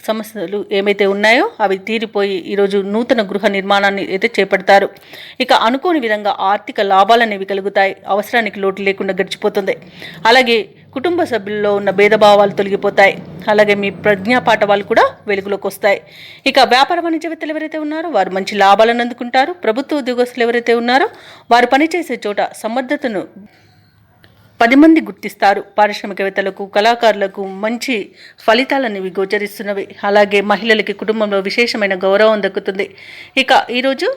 సమస్యలు ఏమైతే ఉన్నాయో అవి తీరిపోయి ఈరోజు నూతన గృహ నిర్మాణాన్ని అయితే చేపడతారు. ఇక అనుకోని విధంగా ఆర్థిక లాభాలనేవి కలుగుతాయి. అవసరానికి లోటు లేకుండా గడిచిపోతుంది. అలాగే కుటుంబ సభ్యుల్లో ఉన్న భేదభావాలు తొలగిపోతాయి. అలాగే మీ ప్రజ్ఞాపాఠ వాళ్ళు కూడా వెలుగులోకి వస్తాయి. ఇక వ్యాపార వాణిజ్యవేత్తలు ఎవరైతే ఉన్నారో వారు మంచి లాభాలను అందుకుంటారు. ప్రభుత్వ ఉద్యోగస్తులు ఎవరైతే ఉన్నారో వారు పనిచేసే చోట సమర్థతను 10 మంది గుర్తిస్తారు. పారిశ్రామికవేత్తలకు, కళాకారులకు మంచి ఫలితాలనేవి గోచరిస్తున్నవి. అలాగే మహిళలకి కుటుంబంలో విశేషమైన గౌరవం దక్కుతుంది. ఇక ఈరోజు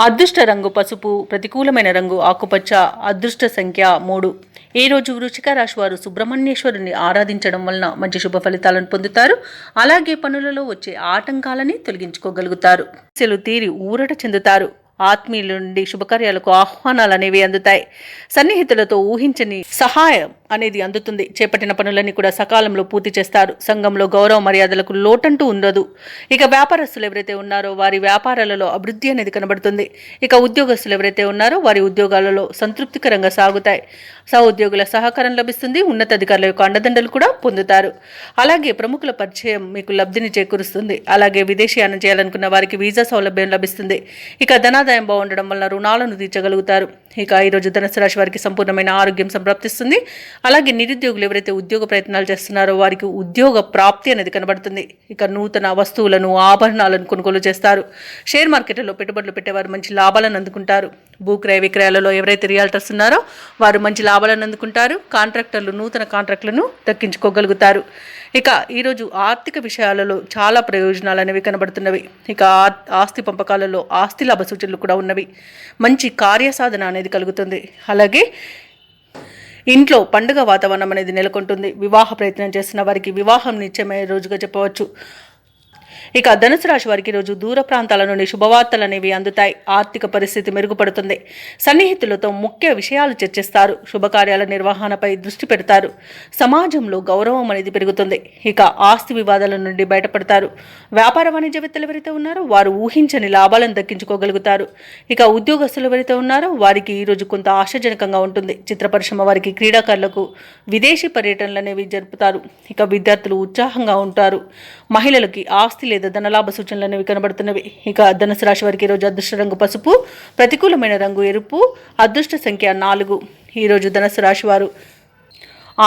అదృష్ట రంగు పసుపు, ప్రతికూలమైన రంగు ఆకుపచ్చ, అదృష్ట సంఖ్య 3. ఈ రోజు వృశ్చిక రాశి వారు సుబ్రహ్మణ్యేశ్వరుని ఆరాధించడం వలన మంచి శుభ ఫలితాలను పొందుతారు. అలాగే పనులలో వచ్చే ఆటంకాలని తొలగించుకోగలుగుతారు. సమస్యలు తీరి ఊరట చెందుతారు. ఆత్మీయుల నుండి శుభకార్యాలకు ఆహ్వానాలు అనేవి అందుతాయి. సన్నిహితులతో ఊహించని సహాయం అనేది అందుతుంది. చేపట్టిన పనులన్నీ కూడా సకాలంలో పూర్తి చేస్తారు. సంఘంలో గౌరవ మర్యాదలకు లోటంటూ ఉండదు. ఇక వ్యాపారస్తులు ఎవరైతే ఉన్నారో వారి వ్యాపారాలలో అభివృద్ధి అనేది కనబడుతుంది. ఇక ఉద్యోగస్తులు ఎవరైతే ఉన్నారో వారి ఉద్యోగాలలో సంతృప్తికరంగా సాగుతాయి. సహోద్యోగుల సహకారం లభిస్తుంది. ఉన్నతాధికారుల యొక్క అండదండలు కూడా పొందుతారు. అలాగే ప్రముఖుల పరిచయం మీకు లబ్ధిని చేకూరుస్తుంది. అలాగే విదేశీయానం చేయాలనుకున్న వారికి వీసా సౌలభ్యం లభిస్తుంది. ఇక ధనాదాయం బాగుండడం వల్ల రుణాలను తీర్చగలుగుతారు. ఇక ఈరోజు ధనుసు రాశి వారికి సంపూర్ణమైన ఆరోగ్యం సంప్రాప్తిస్తుంది. అలాగే నిరుద్యోగులు ఎవరైతే ఉద్యోగ ప్రయత్నాలు చేస్తున్నారో వారికి ఉద్యోగ ప్రాప్తి అనేది కనబడుతుంది. ఇక నూతన వస్తువులను, ఆభరణాలను కొనుగోలు చేస్తారు. షేర్ మార్కెట్లలో పెట్టుబడులు పెట్టేవారు మంచి లాభాలను అందుకుంటారు. భూక్రయ విక్రయాలలో ఎవరైతే రియాల్టర్స్ ఉన్నారో వారు మంచి లాభాలను అందుకుంటారు. కాంట్రాక్టర్లు నూతన కాంట్రాక్టులను దక్కించుకోగలుగుతారు. ఇక ఈరోజు ఆర్థిక విషయాలలో చాలా ప్రయోజనాలు అనేవి కనబడుతున్నవి. ఇక ఆస్తి పంపకాలలో ఆస్తి లాభ సూచనలు కూడా ఉన్నవి. మంచి కార్యసాధన అనేది కలుగుతుంది. అలాగే ఇంట్లో పండుగ వాతావరణం అనేది నెలకొంటుంది. వివాహ ప్రయత్నం చేస్తున్న వారికి వివాహం నిశ్చయమయ్యే రోజుగా చెప్పవచ్చు. ఇక ధనుసు రాశి వారికి రోజు దూర ప్రాంతాల నుండి శుభవార్తలు అనేవి అందుతాయి. ఆర్థిక పరిస్థితి మెరుగుపడుతుంది. సన్నిహితులతో ముఖ్య విషయాలు చర్చిస్తారు. శుభకార్యాల నిర్వహణపై దృష్టి పెడతారు. సమాజంలో గౌరవం అనేది పెరుగుతుంది. ఇక ఆస్తి వివాదాల నుండి బయటపడతారు. వ్యాపార వాణిజ్యవేత్తలు ఎవరైతే ఉన్నారో వారు ఊహించని లాభాలను దక్కించుకోగలుగుతారు. ఇక ఉద్యోగస్తులు ఎవరైతే ఉన్నారో వారికి ఈరోజు కొంత ఆశాజనకంగా ఉంటుంది. చిత్ర పరిశ్రమ వారికి, క్రీడాకారులకు విదేశీ పర్యటనలు అనేవి జరుపుతారు. ఇక విద్యార్థులు ఉత్సాహంగా ఉంటారు. మహిళలకి ఆస్తి లేదా ధనలాభ సూచనలు అనేవి కనబడుతున్నవి. ఇక ధనుసు రాశి వారికి ఈరోజు అదృష్ట రంగు పసుపు, ప్రతికూలమైన రంగు ఎరుపు, అదృష్ట సంఖ్య 4. ఈరోజు ధనుసు రాశి వారు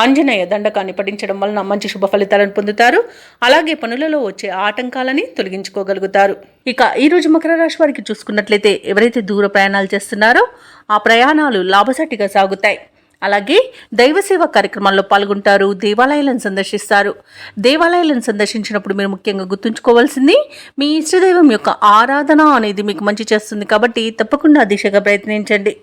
ఆంజనేయ దండకాన్ని పఠించడం వలన మంచి శుభ ఫలితాలను పొందుతారు. అలాగే పనులలో వచ్చే ఆటంకాలని తొలగించుకోగలుగుతారు. ఇక ఈరోజు మకర రాశి వారికి చూసుకున్నట్లయితే ఎవరైతే దూర ప్రయాణాలు చేస్తున్నారో ఆ ప్రయాణాలు లాభసాటిగా సాగుతాయి. అలాగే దైవసేవ కార్యక్రమాల్లో పాల్గొంటారు. దేవాలయాలను సందర్శిస్తారు. దేవాలయాలను సందర్శించినప్పుడు మీరు ముఖ్యంగా గుర్తుంచుకోవాల్సింది మీ ఇష్టదైవం యొక్క ఆరాధన అనేది మీకు మంచి చేస్తుంది. కాబట్టి తప్పకుండా దిశగా ప్రయత్నించండి.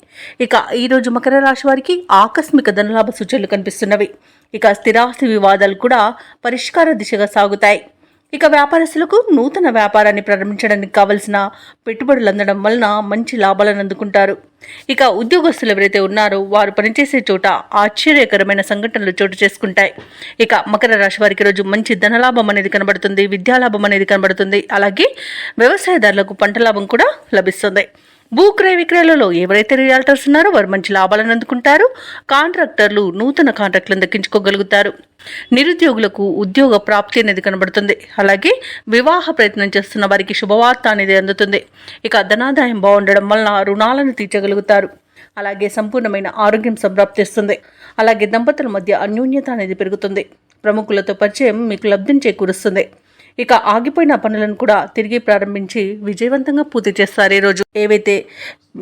ఇక ఈరోజు మకర రాశి వారికి ఆకస్మిక ధనలాభ సూచనలు కనిపిస్తున్నవి. ఇక స్థిరాస్తి వివాదాలు కూడా పరిష్కార దిశగా సాగుతాయి. ఇక వ్యాపారస్తులకు నూతన వ్యాపారాన్ని ప్రారంభించడానికి కావలసిన పెట్టుబడులు అందడం వలన మంచి లాభాలను అందుకుంటారు. ఇక ఉద్యోగస్తులు ఎవరైతే ఉన్నారో వారు పనిచేసే చోట ఆశ్చర్యకరమైన సంఘటనలు చోటు చేసుకుంటాయి. ఇక మకర రాశి వారికి రోజు మంచి ధనలాభం అనేది కనబడుతుంది. విద్యాలాభం అనేది కనబడుతుంది. అలాగే వ్యవసాయదారులకు పంట లాభం కూడా లభిస్తుంది. భూక్రయ విక్రయాలలో ఎవరైతే రియాల్టర్స్ ఉన్నారో వారు మంచి లాభాలను అందుకుంటారు. కాంట్రాక్టర్లు నూతన కాంట్రాక్టులను దక్కించుకోగలుగుతారు. నిరుద్యోగులకు ఉద్యోగ ప్రాప్తి అనేది కనబడుతుంది. అలాగే వివాహ ప్రయత్నం చేస్తున్న వారికి శుభవార్త అనేది అందుతుంది. ఇక ధనాదాయం బాగుండడం వలన రుణాలను తీర్చగలుగుతారు. అలాగే సంపూర్ణమైన ఆరోగ్యం సంప్రాప్తిస్తుంది. అలాగే దంపతుల మధ్య అన్యోన్యత అనేది పెరుగుతుంది. ప్రముఖులతో పరిచయం మీకు లబ్ధిని చేకూరుస్తుంది. ఇక ఆగిపోయిన పనులను కూడా తిరిగి ప్రారంభించి విజయవంతంగా పూర్తి చేస్తారు. ఈరోజు ఏవైతే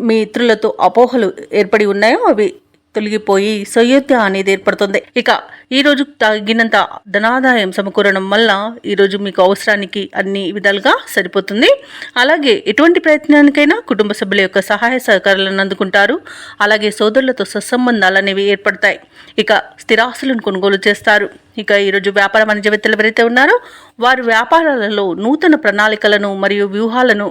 మీ ఇతరులతో అపోహలు ఏర్పడి ఉన్నాయో అవి తొలగిపోయి సయోధ్య అనేది ఏర్పడుతుంది. ఇక ఈరోజు తగినంత ధనాదాయం సమకూరడం వల్ల ఈరోజు మీకు అవసరానికి అన్ని విధాలుగా సరిపోతుంది. అలాగే ఎటువంటి ప్రయత్నానికైనా కుటుంబ సభ్యుల యొక్క సహాయ సహకారాలను అందుకుంటారు. అలాగే సోదరులతో సత్సంబంధాలు అనేవి ఏర్పడతాయి. ఇక స్థిరాస్తులను కొనుగోలు చేస్తారు. ఇక ఈరోజు వ్యాపార వాణిజ్యవేత్తలు ఎవరైతే ఉన్నారో వారు వ్యాపారాలలో నూతన ప్రణాళికలను మరియు వ్యూహాలను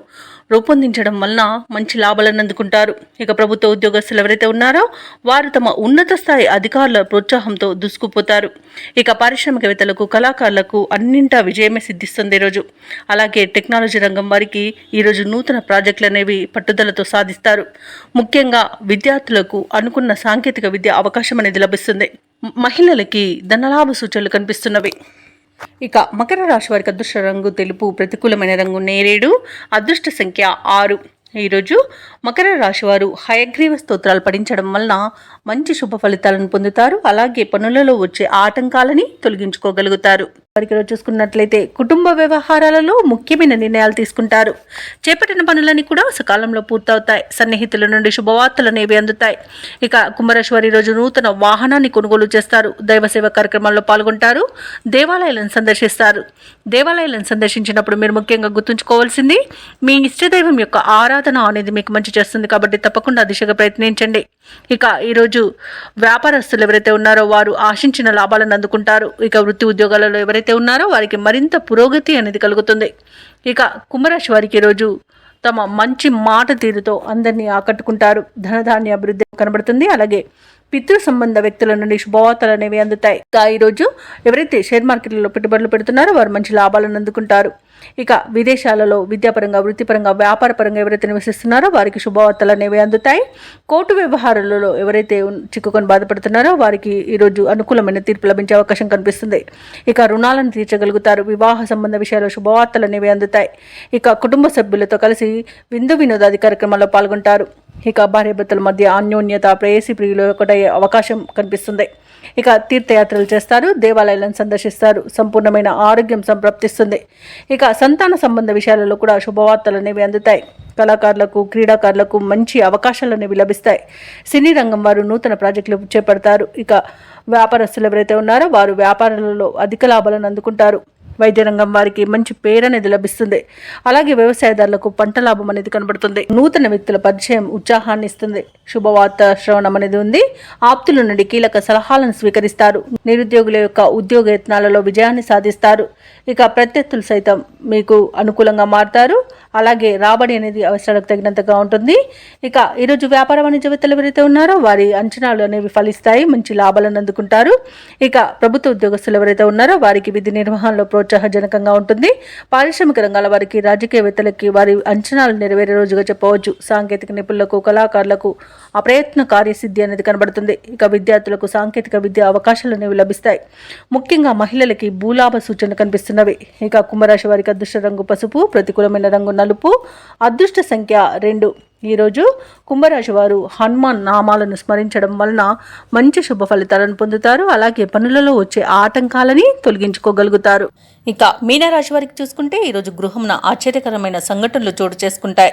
రూపొందించడం వలన మంచి లాభాలను అందుకుంటారు. ఇక ప్రభుత్వ ఉద్యోగస్తులు ఎవరైతే ఉన్నారో వారు తమ ఉన్నత స్థాయి అధికారుల ప్రోత్సాహంతో దూసుకుపోతారు. ఇక పారిశ్రామికవేత్తలకు, కళాకారులకు అన్నింటా విజయమే సిద్ధిస్తుంది ఈరోజు. అలాగే టెక్నాలజీ రంగం వారికి ఈరోజు నూతన ప్రాజెక్టులు అనేవి పట్టుదలతో సాధిస్తారు. ముఖ్యంగా విద్యార్థులకు అనుకున్న సాంకేతిక విద్య అవకాశం అనేది లభిస్తుంది. మహిళలకి ధనలాభ సూచనలు కనిపిస్తున్నవి. ఇక మకర రాశి వారికి అదృష్ట రంగు తెలుపు, ప్రతికూలమైన రంగు నేరేడు, అదృష్ట సంఖ్య 6. ఈరోజు మకర రాశి వారు హయగ్రీవ స్తోత్రాలు పఠించడం వలన మంచి శుభ ఫలితాలను పొందుతారు. అలాగే పనులలో వచ్చే ఆటంకాలని తొలగించుకోగలుగుతారు. వారికి ఈరోజు చూసుకున్నట్లయితే కుటుంబ వ్యవహారాలలో ముఖ్యమైన నిర్ణయాలు తీసుకుంటారు. చేపట్టిన పనులన్నీ కూడా సకాలంలో పూర్తవుతాయి. సన్నిహితుల నుండి శుభవార్తలు అనేవి అందుతాయి. ఇక కుంభరాశి వారు ఈరోజు నూతన వాహనాన్ని కొనుగోలు చేస్తారు. దైవ సేవ కార్యక్రమాల్లో పాల్గొంటారు. దేవాలయాలను సందర్శిస్తారు. దేవాలయాలను సందర్శించినప్పుడు మీరు ముఖ్యంగా గుర్తుంచుకోవాల్సింది మీ ఇష్టదైవం యొక్క ఆరాధన అనేది మీకు మంచి చేస్తుంది. కాబట్టి తప్పకుండా దిశగా ప్రయత్నించండి. ఇక ఈరోజు వ్యాపారస్తులు ఎవరైతే ఉన్నారో వారు ఆశించిన లాభాలను అందుకుంటారు. ఇక వృత్తి ఉద్యోగాలలో ఎవరైతే ఉన్నారో వారికి మరింత పురోగతి అనేది కలుగుతుంది. ఇక కుంభరాశి వారికి ఈరోజు తమ మంచి మాట తీరుతో అందరినీ ఆకట్టుకుంటారు. ధనధాన్య అభివృద్ధి కనబడుతుంది. అలాగే పితృ సంబంధ వ్యక్తుల నుండి శుభవార్తలు అనేవి అందుతాయి. ఈరోజు ఎవరైతే షేర్ మార్కెట్లలో పెట్టుబడులు పెడుతున్నారో వారు మంచి లాభాలను అందుకుంటారు. ఇక విదేశాలలో విద్యాపరంగా, వృత్తిపరంగా, వ్యాపారపరంగా ఎవరైతే నివసిస్తున్నారో వారికి శుభవార్తలు అనేవి అందుతాయి. కోర్టు వ్యవహారాలలో ఎవరైతే చిక్కుకొని బాధపడుతున్నారో వారికి ఈరోజు అనుకూలమైన తీర్పు లభించే అవకాశం కనిపిస్తుంది. ఇక రుణాలను తీర్చగలుగుతారు. వివాహ సంబంధ విషయాల్లో శుభవార్తలు అనేవి అందుతాయి. ఇక కుటుంబ సభ్యులతో కలిసి విందు వినోదాది కార్యక్రమాల్లో పాల్గొంటారు. ఇక భార్యాభర్తల మధ్య అన్యోన్యత, ప్రేయసి ప్రియులు ఒకటయ్యే అవకాశం కనిపిస్తుంది. ఇక తీర్థయాత్రలు చేస్తారు. దేవాలయాలను సందర్శిస్తారు. సంపూర్ణమైన ఆరోగ్యం సంప్రాప్తిస్తుంది. ఇక సంతాన సంబంధ విషయాలలో కూడా శుభవార్తలు అనేవి అందుతాయి. కళాకారులకు, క్రీడాకారులకు మంచి అవకాశాలు అనేవి లభిస్తాయి. సినీ రంగం వారు నూతన ప్రాజెక్టులు చేపడతారు. ఇక వ్యాపారస్తులు ఎవరైతే ఉన్నారో వారు వ్యాపారాలలో అధిక లాభాలను అందుకుంటారు. వైద్య రంగం వారికి మంచి పేరు అనేది లభిస్తుంది. అలాగే వ్యవసాయదారులకు పంట లాభం అనేది కనబడుతుంది. నూతన వ్యక్తుల పరిచయం ఉత్సాహాన్ని ఇస్తుంది. శుభవార్త శ్రవణం అనేది ఉంది. ఆప్తుల నుండి కీలక సలహాలను స్వీకరిస్తారు. నిరుద్యోగుల యొక్క ఉద్యోగ యత్నాలలో విజయాన్ని సాధిస్తారు. ఇక ప్రత్యర్థులు సైతం మీకు అనుకూలంగా మారుతారు. అలాగే రాబడి అనేది అవసరాలకు తగినంతగా ఉంటుంది. ఇక ఈరోజు వ్యాపార వాణిజ్యవేత్తలు ఎవరైతే ఉన్నారో వారి అంచనాలు అనేవి ఫలిస్తాయి. మంచి లాభాలను అందుకుంటారు. ఇక ప్రభుత్వ ఉద్యోగస్తులు ఎవరైతే ఉన్నారో వారికి విధి నిర్వహణలో ప్రోత్సాహజనకంగా ఉంటుంది. పారిశ్రామిక రంగాల వారికి, రాజకీయవేత్తలకి వారి అంచనాలు నెరవేరే రోజుగా చెప్పవచ్చు. సాంకేతిక నిపుణులకు, కళాకారులకు అప్రయత్న కార్యసిద్ధి అనేది కనబడుతుంది. ఇక విద్యార్థులకు సాంకేతిక విద్య అవకాశాలు అనేవి లభిస్తాయి. ముఖ్యంగా మహిళలకి భూలాభ సూచన కనిపిస్తున్నవి. ఇక కుంభరాశి వారికి అదృష్ట రంగు పసుపు, ప్రతికూలమైన రంగు నలుపు, అదృష్ట సంఖ్య 2. ఈరోజు కుంభరాశి వారు హనుమాన్ నామాలను స్మరించడం వలన మంచి శుభ ఫలితాలను పొందుతారు. అలాగే పనులలో వచ్చే ఆటంకాలని తొలగించుకోగలుగుతారు. ఇక మీనరాశి వారికి చూసుకుంటే ఈరోజు గృహంన ఆశ్చర్యకరమైన సంఘటనలు చోటు చేసుకుంటాయి.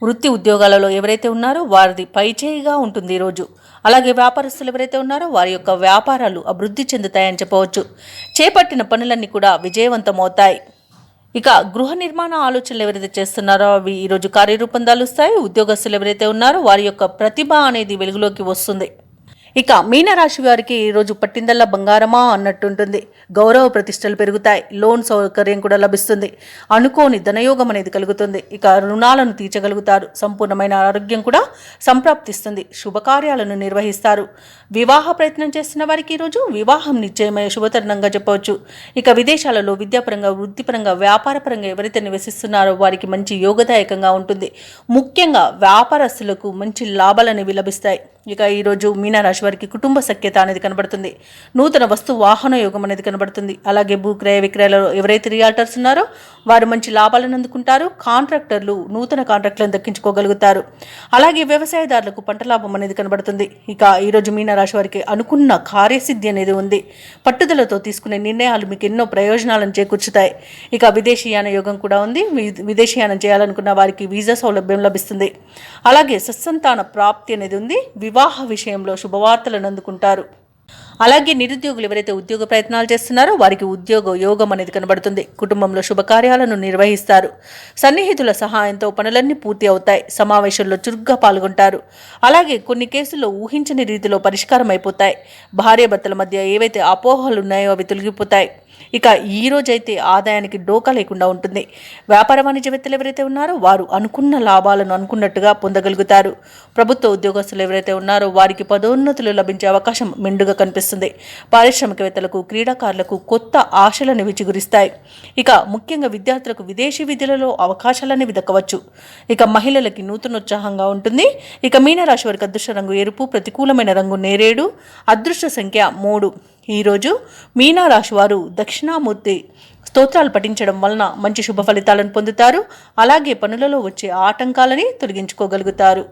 వృత్తి ఉద్యోగాలలో ఎవరైతే ఉన్నారో వారిది పైచేయిగా ఉంటుంది ఈరోజు. అలాగే వ్యాపారస్తులు ఎవరైతే ఉన్నారో వారి యొక్క వ్యాపారాలు అభివృద్ధి చెందుతాయని చెప్పవచ్చు. చేపట్టిన పనులన్నీ కూడా విజయవంతమవుతాయి. ఇక గృహ నిర్మాణ ఆలోచనలు ఎవరైతే చేస్తున్నారో అవి ఈరోజు కార్యరూపం దాలుస్తాయి. ఉద్యోగస్తులు ఎవరైతే ఉన్నారో వారి యొక్క ప్రతిభ అనేది వెలుగులోకి వస్తుంది. ఇక మీనరాశి వారికి ఈరోజు పట్టిందల్లా బంగారమా అన్నట్టుంటుంది. గౌరవ ప్రతిష్టలు పెరుగుతాయి. లోన్ సౌకర్యం కూడా లభిస్తుంది. అనుకోని ధనయోగం అనేది కలుగుతుంది. ఇక రుణాలను తీర్చగలుగుతారు. సంపూర్ణమైన ఆరోగ్యం కూడా సంప్రాప్తిస్తుంది. శుభకార్యాలను నిర్వహిస్తారు. వివాహ ప్రయత్నం చేస్తున్న వారికి ఈరోజు వివాహం నిశ్చయమయ్యే శుభతరుణంగా చెప్పవచ్చు. ఇక విదేశాలలో విద్యాపరంగా, వృత్తిపరంగా, వ్యాపారపరంగా ఎవరైతే నివసిస్తున్నారో వారికి మంచి యోగదాయకంగా ఉంటుంది. ముఖ్యంగా వ్యాపారస్తులకు మంచి లాభాలు అనేవి లభిస్తాయి. ఇక ఈరోజు మీనరాశి వారికి కుటుంబ సఖ్యత అనేది కనబడుతుంది. నూతన వస్తు వాహన యోగం అనేది కనబడుతుంది. అలాగే భూక్రయ విక్రయాలలో ఎవరైతే రియాల్టర్స్ ఉన్నారో వారు మంచి లాభాలను అందుకుంటారు. కాంట్రాక్టర్లు నూతన కాంట్రాక్టులను దక్కించుకోగలుగుతారు. అలాగే వ్యవసాయదారులకు పంట లాభం అనేది కనబడుతుంది. ఇక ఈరోజు మీనరాశి వారికి అనుకున్న కార్యసిద్ధి అనేది ఉంది. పట్టుదలతో తీసుకునే నిర్ణయాలు మీకు ఎన్నో ప్రయోజనాలను చేకూర్చుతాయి. ఇక విదేశీయాన యోగం కూడా ఉంది. విదేశీయానం చేయాలనుకున్న వారికి వీసా సౌలభ్యం లభిస్తుంది. అలాగే సత్సంతాన ప్రాప్తి అనేది ఉంది. వివాహ విషయంలో శుభవార్తలను అందుకుంటారు. అలాగే నిరుద్యోగులు ఎవరైతే ఉద్యోగ ప్రయత్నాలు చేస్తున్నారో వారికి ఉద్యోగ యోగం అనేది కనబడుతుంది. కుటుంబంలో శుభకార్యాలను నిర్వహిస్తారు. సన్నిహితుల సహాయంతో పనులన్నీ పూర్తి అవుతాయి. సమావేశంలో చురుగ్గా పాల్గొంటారు. అలాగే కొన్ని కేసుల్లో ఊహించని రీతిలో పరిష్కారం అయిపోతాయి. భార్యాభర్తల మధ్య ఏవైతే అపోహలు ఉన్నాయో అవి తొలగిపోతాయి. ఇక ఈ రోజైతే ఆదాయానికి డోకా లేకుండా ఉంటుంది. వ్యాపార వాణిజ్యవేత్తలు ఎవరైతే ఉన్నారో వారు అనుకున్న లాభాలను అనుకున్నట్టుగా పొందగలుగుతారు. ప్రభుత్వ ఉద్యోగస్తులు ఎవరైతే ఉన్నారో వారికి పదోన్నతులు లభించే అవకాశం మెండుగా కనిపిస్తుంది. పారిశ్రామికవేత్తలకు, క్రీడాకారులకు కొత్త ఆశలను విచిగురిస్తాయి. ఇక ముఖ్యంగా విద్యార్థులకు విదేశీ విద్యలలో అవకాశాలనేవి దక్కవచ్చు. ఇక మహిళలకి నూతనోత్సాహంగా ఉంటుంది. ఇక మీనరాశి వారికి అదృష్ట రంగు ఎరుపు, ప్రతికూలమైన రంగు నేరేడు, అదృష్ట సంఖ్య 3. ఈరోజు మీనరాశి వారు దక్షిణామూర్తి స్తోత్రాలు పఠించడం వలన మంచి శుభ ఫలితాలను పొందుతారు. అలాగే పనులలో వచ్చే ఆటంకాలని తొలగించుకోగలుగుతారు.